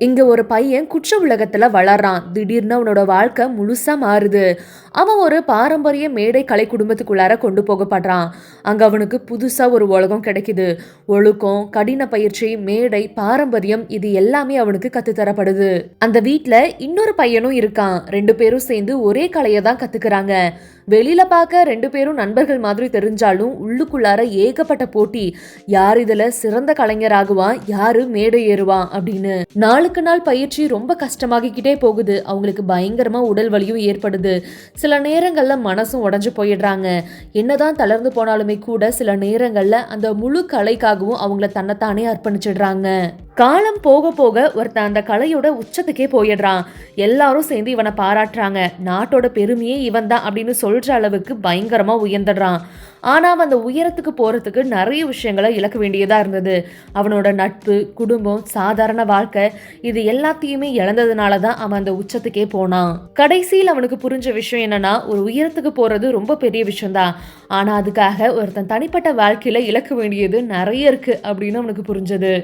இங்க ஒரு பையன் குற்ற உலகத்துல வளர்றான். திடீர்னு அவனோட வாழ்க்கை முழுசா மாறுது. அவன் ஒரு பாரம்பரிய மேடை கலை குடும்பத்துக்குள்ளார கொண்டு போகப்படுறான். அங்க அவனுக்கு புதுசா ஒரு உலகம் கிடைக்குது. ஒழுக்கம், கடின பயிற்சி, மேடை, பாரம்பரியம் இது எல்லாமே அவனுக்கு கத்துத்தரப்படுது. அந்த வீட்ல இன்னொரு பையனும் இருக்கான். 2 பேரும் சேர்ந்து ஒரே கலையை தான் கத்துக்கிறாங்க. வெளியில பார்க்க 2 பேரும் நண்பர்கள் மாதிரி தெரிஞ்சாலும் உள்ளுக்குள்ளார ஏகப்பட்ட போட்டி. யார் இதுல சிறந்த கலைஞராகுவான், யாரு மேடை ஏறுவான் அப்படின்னு. நாளுக்கு நாள் பயிற்சி ரொம்ப கஷ்டமாகிக்கிட்டே போகுது. அவங்களுக்கு பயங்கரமா உடல் வலியும் ஏற்படுது. சில நேரங்கள்ல மனசும் உடைஞ்சு போயிடுறாங்க. என்னதான் தளர்ந்து போனாலுமே கூட சில நேரங்கள்ல அந்த முழு கலைக்காகவும் அவங்கள தன்னைத்தானே அர்ப்பணிச்சிடுறாங்க. காலம் போக போக ஒருத்தன் அந்த கலையோட உச்சத்துக்கே போயிடுறான். எல்லாரும் சேர்ந்து இவனை பாராட்டுறாங்க. நாட்டோட பெருமையே இவன் தான் அப்படின்னு சொல்ற அளவுக்கு பயங்கரமா உயர்ந்துடுறான். ஆனா அவன் அந்த உயரத்துக்கு போறதுக்கு நிறைய விஷயங்களை இழக்க வேண்டியதா இருந்தது. அவனோட நட்பு, குடும்பம், சாதாரண வாழ்க்கை இது எல்லாத்தையுமே இழந்ததுனால தான் அவன் அந்த உச்சத்துக்கே போனான். கடைசியில் அவனுக்கு புரிஞ்ச விஷயம் என்னன்னா, ஒரு உயரத்துக்கு போறது ரொம்ப பெரிய விஷயம்தான். ஆனா அதுக்காக ஒருத்தன் தனிப்பட்ட வாழ்க்கையில இழக்க வேண்டியது நிறைய இருக்கு அப்படின்னு அவனுக்கு புரிஞ்சது.